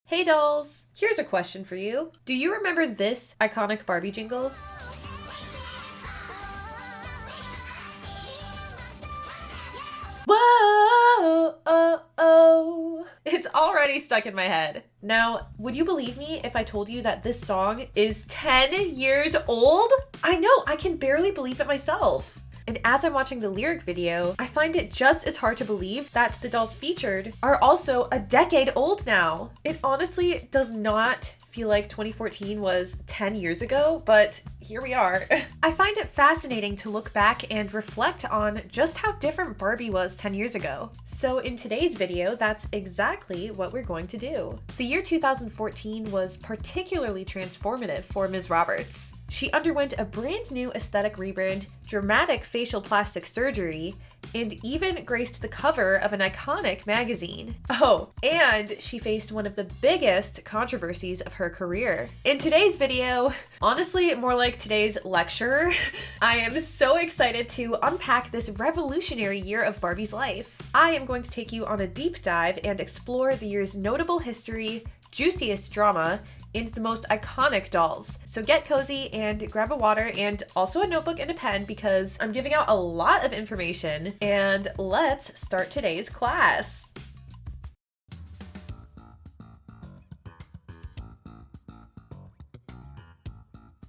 Hey dolls! Here's a question for you. Do you remember this iconic Barbie jingle? Whoa, oh, oh. It's already stuck in my head. Now, would you believe me if I told you that this song is 10 years old? I know, I can barely believe it myself. And as I'm watching the lyric video, I find it just as hard to believe that the dolls featured are also a decade old now. It honestly does not feel like 2014 was 10 years ago, but here we are. I find it fascinating to look back and reflect on just how different Barbie was 10 years ago. So in today's video, that's exactly what we're going to do. The year 2014 was particularly transformative for Ms. Roberts. She underwent a brand new aesthetic rebrand, dramatic facial plastic surgery, and even graced the cover of an iconic magazine. Oh, and she faced one of the biggest controversies of her career. In today's video, honestly more like today's lecture, I am so excited to unpack this revolutionary year of Barbie's life. I am going to take you on a deep dive and explore the year's notable history, juiciest drama, and the most iconic dolls. So get cozy and grab a water and also a notebook and a pen because I'm giving out a lot of information, and let's start today's class.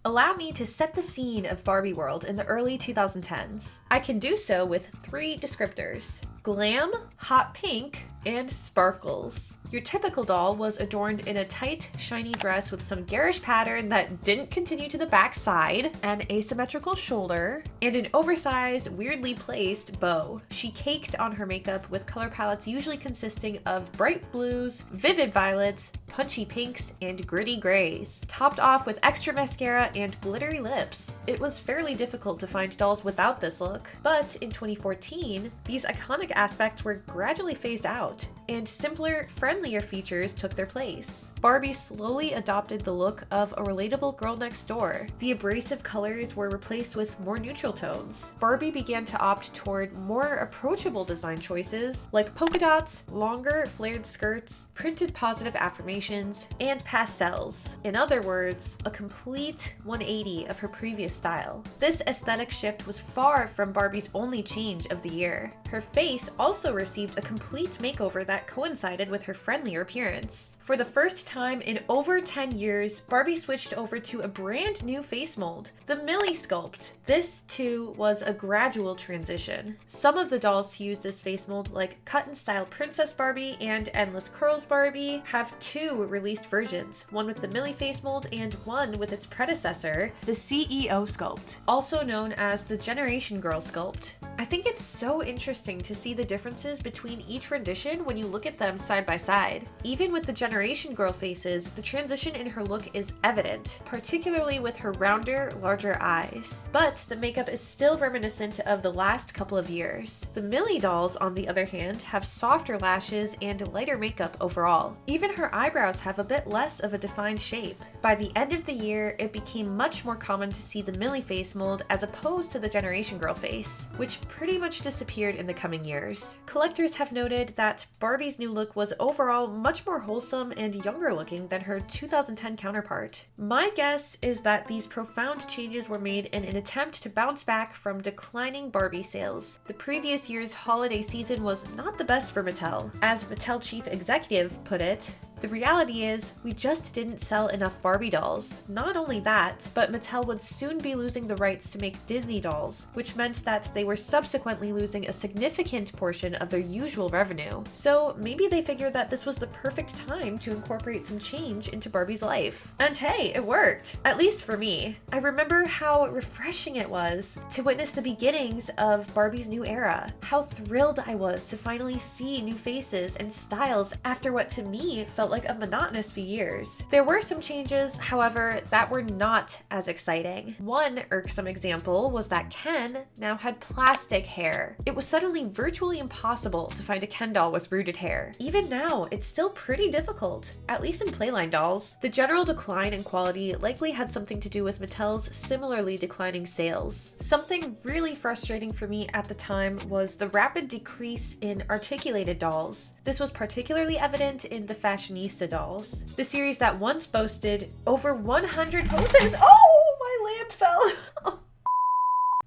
Allow me to set the scene of Barbie world in the early 2010s. I can do so with 3 descriptors: glam, hot pink, and sparkles. Your typical doll was adorned in a tight, shiny dress with some garish pattern that didn't continue to the back side, an asymmetrical shoulder, and an oversized, weirdly placed bow. She caked on her makeup with color palettes usually consisting of bright blues, vivid violets, punchy pinks, and gritty grays, topped off with extra mascara and glittery lips. It was fairly difficult to find dolls without this look, but in 2014, these iconic aspects were gradually phased out, and simpler, friendlier features took their place. Barbie slowly adopted the look of a relatable girl next door. The abrasive colors were replaced with more neutral tones. Barbie began to opt toward more approachable design choices like polka dots, longer flared skirts, printed positive affirmations, and pastels. In other words, a complete 180 of her previous style. This aesthetic shift was far from Barbie's only change of the year. Her face also received a complete makeover that coincided with her friendlier appearance. For the first time in over 10 years, Barbie switched over to a brand new face mold, the Millie Sculpt. This, too, was a gradual transition. Some of the dolls to use this face mold, like Cut and Style Princess Barbie and Endless Curls Barbie, have 2 released versions, one with the Millie face mold and one with its predecessor, the CEO Sculpt, also known as the Generation Girl Sculpt. I think it's so interesting to see the differences between each rendition when you look at them side by side. Even with the Generation Girl faces, the transition in her look is evident, particularly with her rounder, larger eyes. But the makeup is still reminiscent of the last couple of years. The Millie dolls, on the other hand, have softer lashes and lighter makeup overall. Even her eyebrows have a bit less of a defined shape. By the end of the year, it became much more common to see the Millie face mold as opposed to the Generation Girl face, which pretty much disappeared in the coming years. Collectors have noted that Barbie's new look was overall much more wholesome and younger looking than her 2010 counterpart. My guess is that these profound changes were made in an attempt to bounce back from declining Barbie sales. The previous year's holiday season was not the best for Mattel. As Mattel chief executive put it, "The reality is, we just didn't sell enough Barbie dolls. Not only that, but Mattel would soon be losing the rights to make Disney dolls, which meant that they were subsequently losing a significant portion of their usual revenue. So maybe they figured that this was the perfect time to incorporate some change into Barbie's life." And hey, it worked! At least for me. I remember how refreshing it was to witness the beginnings of Barbie's new era. How thrilled I was to finally see new faces and styles after what to me felt like a monotonous few years. There were some changes, however, that were not as exciting. One irksome example was that Ken now had plastic hair. It was suddenly virtually impossible to find a Ken doll with rooted hair. Even now, it's still pretty difficult, at least in Playline dolls. The general decline in quality likely had something to do with Mattel's similarly declining sales. Something really frustrating for me at the time was the rapid decrease in articulated dolls. This was particularly evident in the fashion Fashionista dolls. The series that once boasted over 100 poses. Oh, my lamp fell.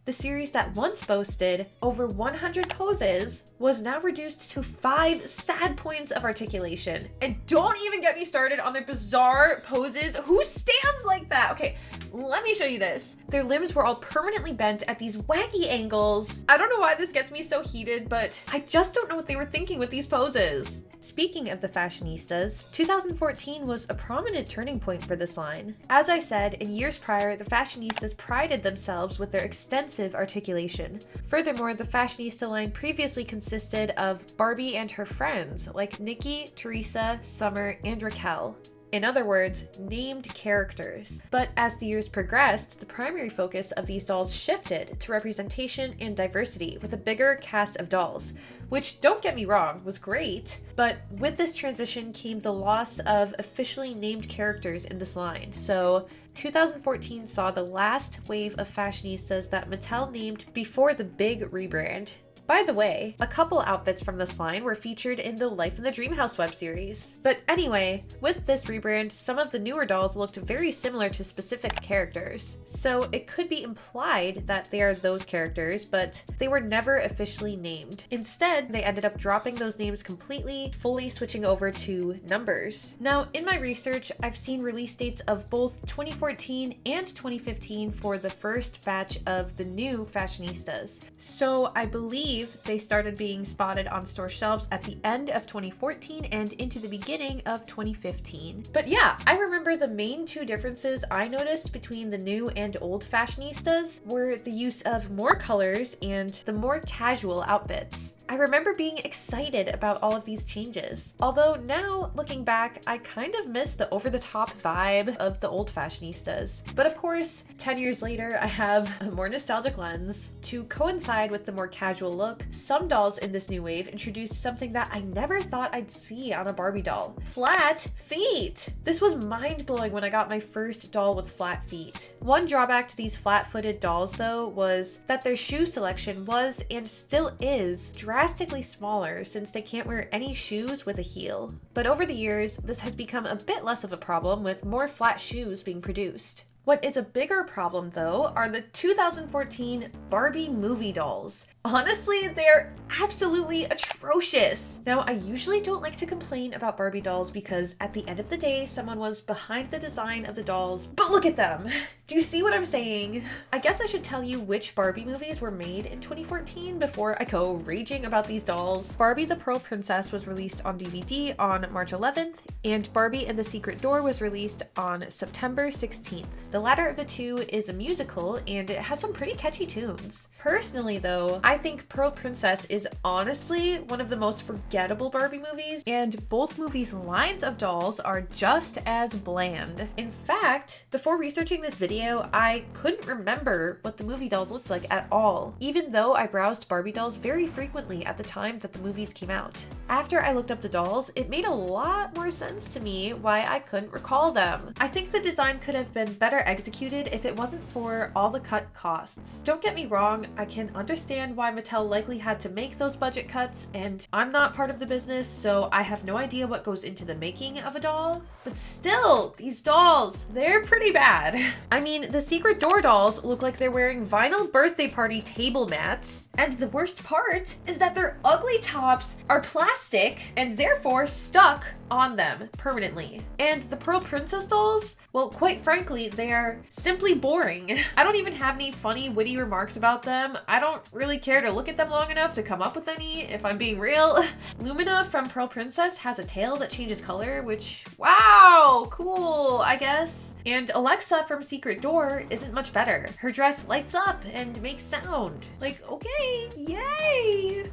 The series that once boasted over 100 poses was now reduced to 5 sad points of articulation. And don't even get me started on their bizarre poses. Who stands like that? Okay, let me show you this. Their limbs were all permanently bent at these wacky angles. I don't know why this gets me so heated, but I just don't know what they were thinking with these poses. Speaking of the Fashionistas, 2014 was a prominent turning point for this line. As I said, in years prior, the Fashionistas prided themselves with their extensive articulation. Furthermore, the Fashionista line previously consisted of Barbie and her friends, like Nikki, Teresa, Summer, and Raquel. In other words, named characters. But as the years progressed, the primary focus of these dolls shifted to representation and diversity with a bigger cast of dolls, which, don't get me wrong, was great, but with this transition came the loss of officially named characters in this line. So 2014 saw the last wave of fashionistas that Mattel named before the big rebrand. By the way, a couple outfits from this line were featured in the Life in the Dreamhouse web series. But anyway, with this rebrand, some of the newer dolls looked very similar to specific characters. So it could be implied that they are those characters, but they were never officially named. Instead, they ended up dropping those names completely, fully switching over to numbers. Now, in my research, I've seen release dates of both 2014 and 2015 for the first batch of the new fashionistas. So I believe they started being spotted on store shelves at the end of 2014 and into the beginning of 2015. But yeah, I remember the main two differences I noticed between the new and old fashionistas were the use of more colors and the more casual outfits. I remember being excited about all of these changes. Although now, looking back, I kind of miss the over-the-top vibe of the old fashionistas. But of course, 10 years later, I have a more nostalgic lens. To coincide with the more casual look, some dolls in this new wave introduced something that I never thought I'd see on a Barbie doll: flat feet! This was mind-blowing when I got my first doll with flat feet. One drawback to these flat-footed dolls, though, was that their shoe selection was, and still is, drastically smaller since they can't wear any shoes with a heel. But over the years, this has become a bit less of a problem with more flat shoes being produced. What is a bigger problem, though, are the 2014 Barbie movie dolls. Honestly, they're absolutely atrocious. Now, I usually don't like to complain about Barbie dolls because at the end of the day, someone was behind the design of the dolls, but look at them. Do you see what I'm saying? I guess I should tell you which Barbie movies were made in 2014 before I go raging about these dolls. Barbie the Pearl Princess was released on DVD on March 11th, and Barbie and the Secret Door was released on September 16th. The latter of the two is a musical, and it has some pretty catchy tunes. Personally, though, I think Pearl Princess is honestly one of the most forgettable Barbie movies, and both movies' lines of dolls are just as bland. In fact, before researching this video, I couldn't remember what the movie dolls looked like at all, even though I browsed Barbie dolls very frequently at the time that the movies came out. After I looked up the dolls, it made a lot more sense to me why I couldn't recall them. I think the design could have been better executed if it wasn't for all the cut costs. Don't get me wrong, I can understand why Mattel likely had to make those budget cuts, and I'm not part of the business, so I have no idea what goes into the making of a doll. But still, these dolls, they're pretty bad. I mean, the Secret Door dolls look like they're wearing vinyl birthday party table mats, and the worst part is that their ugly tops are plastic and therefore stuck on them permanently. And the Pearl Princess dolls, well, quite frankly, they are simply boring. I don't even have any funny, witty remarks about them. I don't really care to look at them long enough to come up with any, if I'm being real. Lumina from Pearl Princess has a tail that changes color, which, wow, cool, I guess. And Alexa from Secret Door isn't much better. Her dress lights up and makes sound. Like, okay, yay!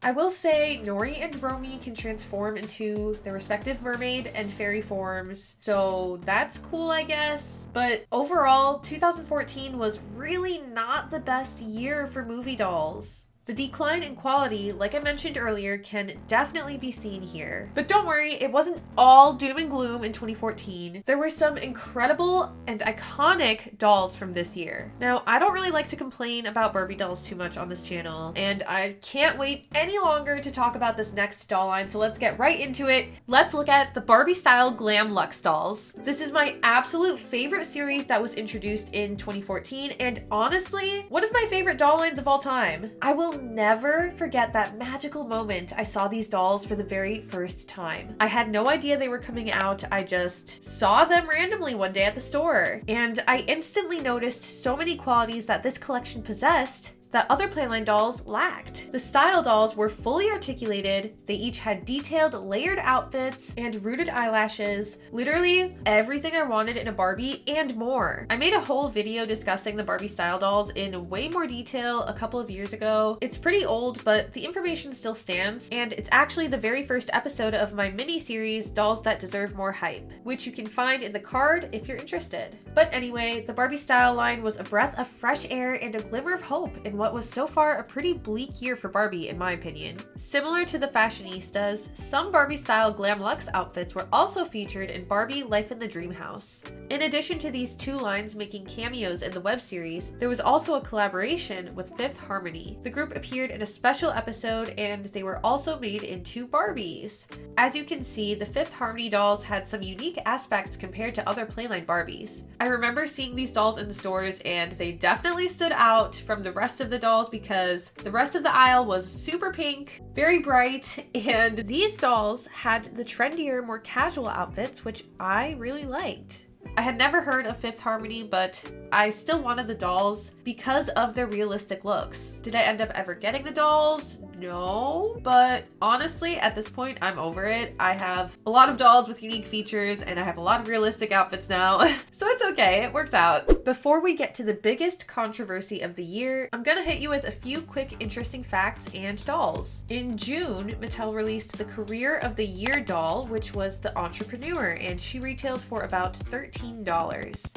I will say Nori and Romy can transform into their respective mermaid and fairy forms, so that's cool, I guess. But overall, 2014 was really not the best year for movie dolls. The decline in quality, like I mentioned earlier, can definitely be seen here. But don't worry, it wasn't all doom and gloom in 2014. There were some incredible and iconic dolls from this year. Now, I don't really like to complain about Barbie dolls too much on this channel, and I can't wait any longer to talk about this next doll line, so let's get right into it. Let's look at the Barbie style Glam Luxe dolls. This is my absolute favorite series that was introduced in 2014, and honestly, one of my favorite doll lines of all time. I will never forget that magical moment I saw these dolls for the very first time. I had no idea they were coming out. I just saw them randomly one day at the store, and I instantly noticed so many qualities that this collection possessed that other Playline dolls lacked. The style dolls were fully articulated, they each had detailed layered outfits and rooted eyelashes, literally everything I wanted in a Barbie and more. I made a whole video discussing the Barbie style dolls in way more detail a couple of years ago. It's pretty old, but the information still stands, and it's actually the very first episode of my mini-series Dolls That Deserve More Hype, which you can find in the card if you're interested. But anyway, the Barbie style line was a breath of fresh air and a glimmer of hope in what was so far a pretty bleak year for Barbie, in my opinion. Similar to the fashionistas, some Barbie-style Glam Luxe outfits were also featured in Barbie Life in the Dream House. In addition to these two lines making cameos in the web series, there was also a collaboration with Fifth Harmony. The group appeared in a special episode, and they were also made into Barbies. As you can see, the Fifth Harmony dolls had some unique aspects compared to other Playline Barbies. I remember seeing these dolls in the stores, and they definitely stood out from the rest of the dolls because the rest of the aisle was super pink, very bright, and these dolls had the trendier, more casual outfits, which I really liked. I had never heard of Fifth Harmony, but I still wanted the dolls because of their realistic looks. Did I end up ever getting the dolls? No, but honestly, at this point, I'm over it. I have a lot of dolls with unique features, and I have a lot of realistic outfits now, so it's okay, it works out. Before we get to the biggest controversy of the year, I'm gonna hit you with a few quick interesting facts and dolls. In June, Mattel released the Career of the Year doll, which was the Entrepreneur, and she retailed for about $13.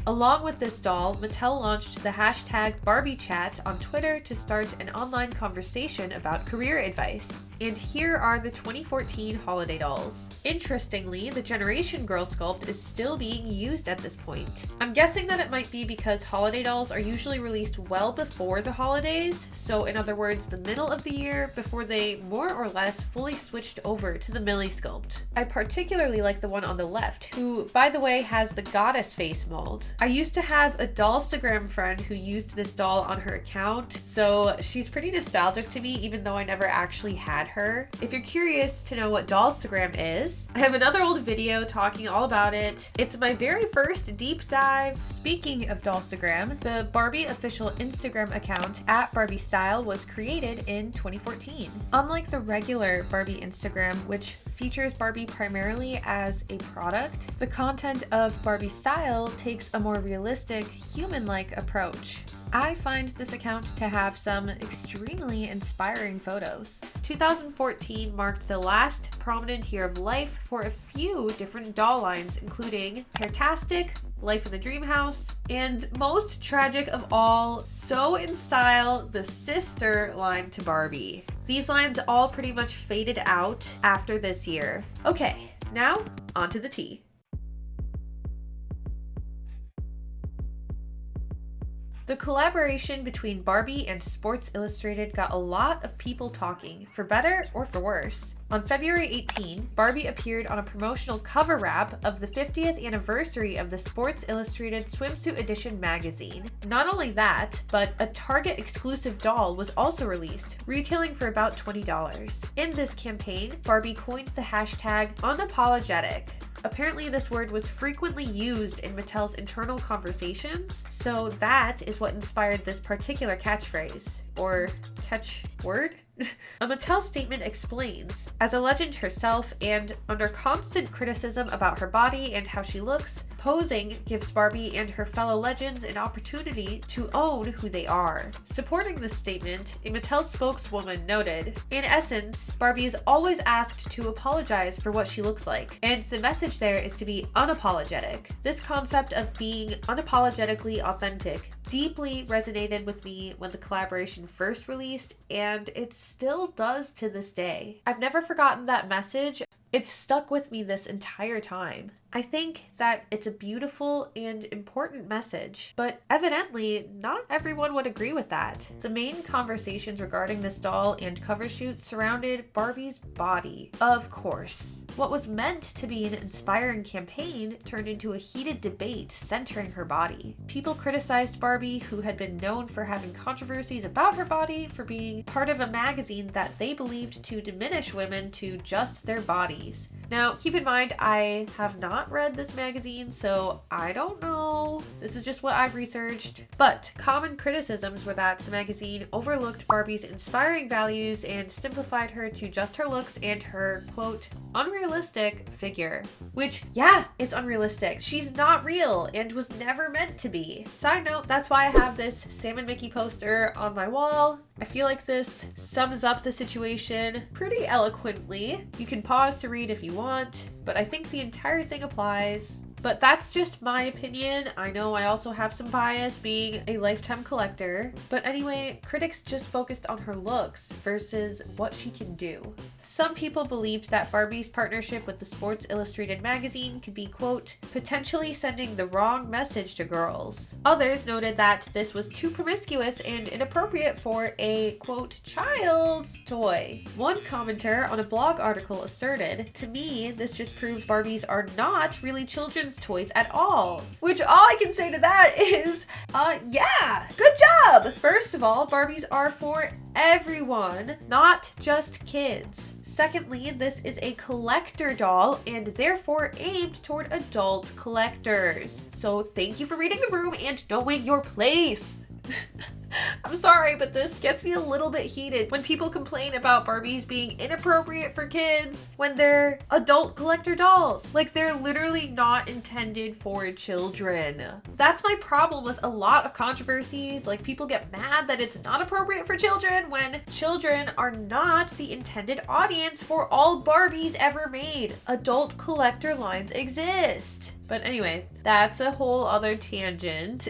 Along with this doll, Mattel launched the hashtag Barbie Chat on Twitter to start an online conversation about career advice. And here are the 2014 holiday dolls. Interestingly, the Generation Girl sculpt is still being used at this point. I'm guessing that it might be because holiday dolls are usually released well before the holidays, so in other words, the middle of the year before they more or less fully switched over to the Millie sculpt. I particularly like the one on the left, who, by the way, has the goddess face mold. I used to have a Dollstagram friend who used this doll on her account, so she's pretty nostalgic to me even though I never actually had her. If you're curious to know what Dollstagram is, I have another old video talking all about it. It's my very first deep dive. Speaking of Dollstagram, the Barbie official Instagram account @BarbieStyle was created in 2014. Unlike the regular Barbie Instagram, which features Barbie primarily as a product, the content of Barbie Style takes a more realistic, human-like approach. I find this account to have some extremely inspiring photos. 2014 marked the last prominent year of life for a few different doll lines, including Hairtastic, Life in the Dream House, and most tragic of all, so in style, the sister line to Barbie. These lines all pretty much faded out after this year. Okay, now onto the tea. The collaboration between Barbie and Sports Illustrated got a lot of people talking, for better or for worse. On February 18, Barbie appeared on a promotional cover wrap of the 50th anniversary of the Sports Illustrated Swimsuit Edition magazine. Not only that, but a Target exclusive doll was also released, retailing for about $20. In this campaign, Barbie coined the hashtag unapologetic. Apparently this word was frequently used in Mattel's internal conversations, so that is what inspired this particular catchphrase, or catchword? A Mattel statement explains, as a legend herself and under constant criticism about her body and how she looks, posing gives Barbie and her fellow legends an opportunity to own who they are. Supporting this statement, a Mattel spokeswoman noted, in essence, Barbie is always asked to apologize for what she looks like, and the message there is to be unapologetic. This concept of being unapologetically authentic deeply resonated with me when the collaboration first released, and it still does to this day. I've never forgotten that message. It's stuck with me this entire time. I think that it's a beautiful and important message, but evidently not everyone would agree with that. The main conversations regarding this doll and cover shoot surrounded Barbie's body, of course. What was meant to be an inspiring campaign turned into a heated debate centering her body. People criticized Barbie, who had been known for having controversies about her body, for being part of a magazine that they believed to diminish women to just their bodies. Now, keep in mind, I have not read this magazine, so I don't know. This is just what I've researched. But common criticisms were that the magazine overlooked Barbie's inspiring values and simplified her to just her looks and her, quote, unrealistic figure. Which, yeah, it's unrealistic. She's not real and was never meant to be. Side note, that's why I have this Sam and Mickey poster on my wall. I feel like this sums up the situation pretty eloquently. You can pause to read if you want, but I think the entire thing applies. But that's just my opinion. I know I also have some bias being a lifetime collector. But anyway, critics just focused on her looks versus what she can do. Some people believed that Barbie's partnership with the Sports Illustrated magazine could be, quote, potentially sending the wrong message to girls. Others noted that this was too promiscuous and inappropriate for a, quote, child's toy. One commenter on a blog article asserted, to me, this just proves Barbies are not really children's toys at all. Which all I can say to that is, yeah, good job! First of all, Barbies are for everyone, not just kids. Secondly, this is a collector doll and therefore aimed toward adult collectors. So thank you for reading the room and knowing your place. I'm sorry, but this gets me a little bit heated when people complain about Barbies being inappropriate for kids when they're adult collector dolls. Like, they're literally not intended for children. That's my problem with a lot of controversies. Like, people get mad that it's not appropriate for children when children are not the intended audience for all Barbies ever made. Adult collector lines exist. But anyway, that's a whole other tangent.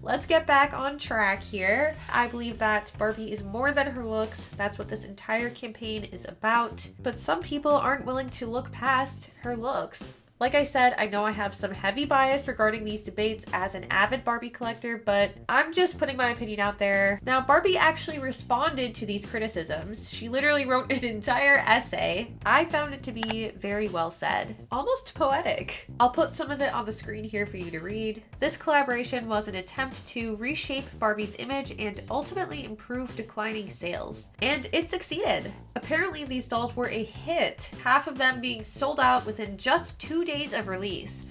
Let's get back on track here. I believe that Barbie is more than her looks. That's what this entire campaign is about. But some people aren't willing to look past her looks. Like I said, I know I have some heavy bias regarding these debates as an avid Barbie collector, but I'm just putting my opinion out there. Now, Barbie actually responded to these criticisms. She literally wrote an entire essay. I found it to be very well said, almost poetic. I'll put some of it on the screen here for you to read. This collaboration was an attempt to reshape Barbie's image and ultimately improve declining sales. And it succeeded. Apparently, these dolls were a hit, half of them being sold out within just 2 days of release.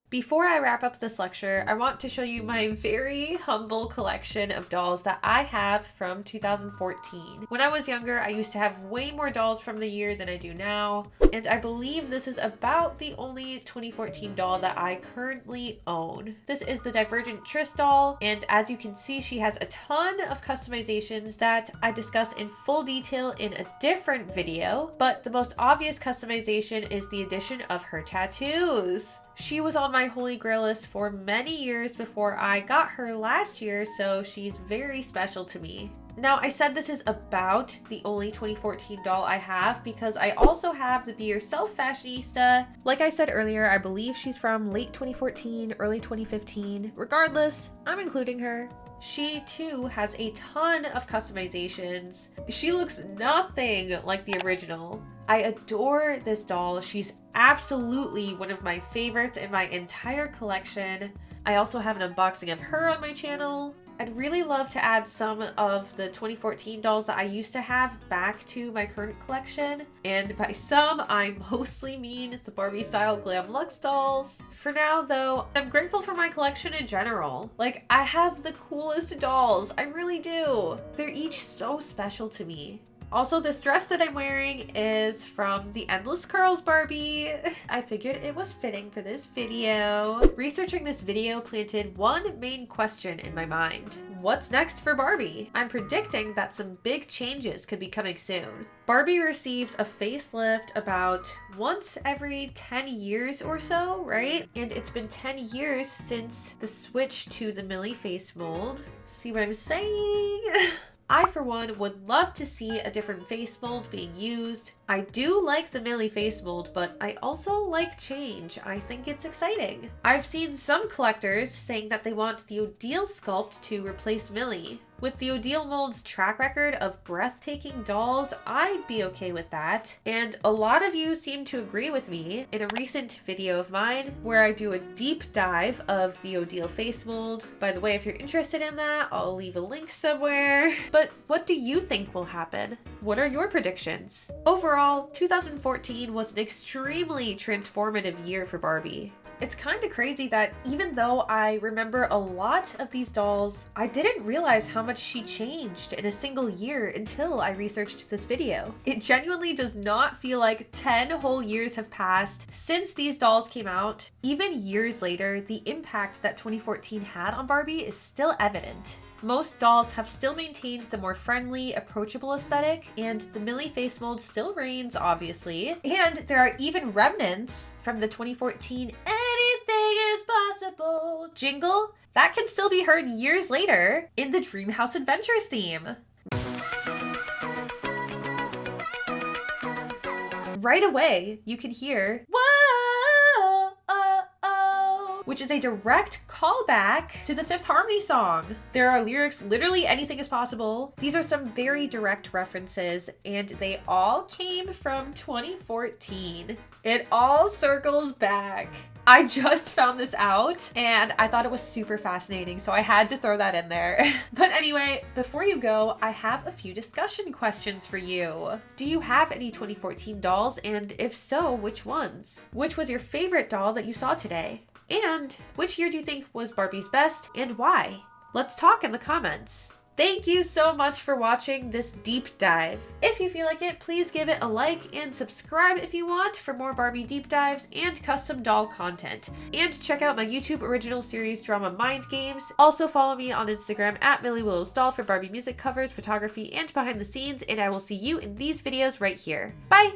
Before I wrap up this lecture, I want to show you my very humble collection of dolls that I have from 2014. When I was younger, I used to have way more dolls from the year than I do now, and I believe this is about the only 2014 doll that I currently own. This is the Divergent Triss doll, and as you can see, she has a ton of customizations that I discuss in full detail in a different video, but the most obvious customization is the addition of her tattoos. She was on my holy grail list for many years before I got her last year, so she's very special to me. Now, I said this is about the only 2014 doll I have because I also have the Be Yourself Fashionista. Like I said earlier, I believe she's from late 2014, early 2015. Regardless, I'm including her. She too has a ton of customizations. She looks nothing like the original. I adore this doll. She's absolutely one of my favorites in my entire collection. I also have an unboxing of her on my channel. I'd really love to add some of the 2014 dolls that I used to have back to my current collection. And by some, I mostly mean the Barbie style Glam Luxe dolls. For now though, I'm grateful for my collection in general. Like, I have the coolest dolls, I really do. They're each so special to me. Also, this dress that I'm wearing is from the Endless Curls Barbie. I figured it was fitting for this video. Researching this video planted one main question in my mind. what's next for Barbie? I'm predicting that some big changes could be coming soon. Barbie receives a facelift about once every 10 years or so, right? And it's been 10 years since the switch to the Millie face mold. See what I'm saying? I, for one, would love to see a different face mold being used. I do like the Millie face mold, but I also like change. I think it's exciting. I've seen some collectors saying that they want the Odile sculpt to replace Millie. With the Odile mold's track record of breathtaking dolls, I'd be okay with that. And a lot of you seem to agree with me in a recent video of mine where I do a deep dive of the Odile face mold. By the way, if you're interested in that, I'll leave a link somewhere. But what do you think will happen? What are your predictions? Overall, 2014 was an extremely transformative year for Barbie. It's kind of crazy that even though I remember a lot of these dolls, I didn't realize how much she changed in a single year until I researched this video. It genuinely does not feel like 10 whole years have passed since these dolls came out. Even years later, the impact that 2014 had on Barbie is still evident. Most dolls have still maintained the more friendly, approachable aesthetic, and the Millie face mold still reigns, obviously. And there are even remnants from the 2014 "Anything is Possible" jingle that can still be heard years later in the Dreamhouse Adventures theme. Right away, you can hear, "Whoa, oh, oh," which is a direct callback to the Fifth Harmony song. There are lyrics, literally anything is possible. These are some very direct references, and they all came from 2014. It all circles back. I just found this out and I thought it was super fascinating, so I had to throw that in there. But anyway, before you go, I have a few discussion questions for you. Do you have any 2014 dolls? And if so, which ones? Which was your favorite doll that you saw today? And which year do you think was Barbie's best and why? Let's talk in the comments. Thank you so much for watching this deep dive. If you feel like it, please give it a like and subscribe if you want for more Barbie deep dives and custom doll content. And check out my YouTube original series drama Mind Games. Also follow me on Instagram at MillieWillowsDoll for Barbie music covers, photography, and behind the scenes, and I will see you in these videos right here. Bye!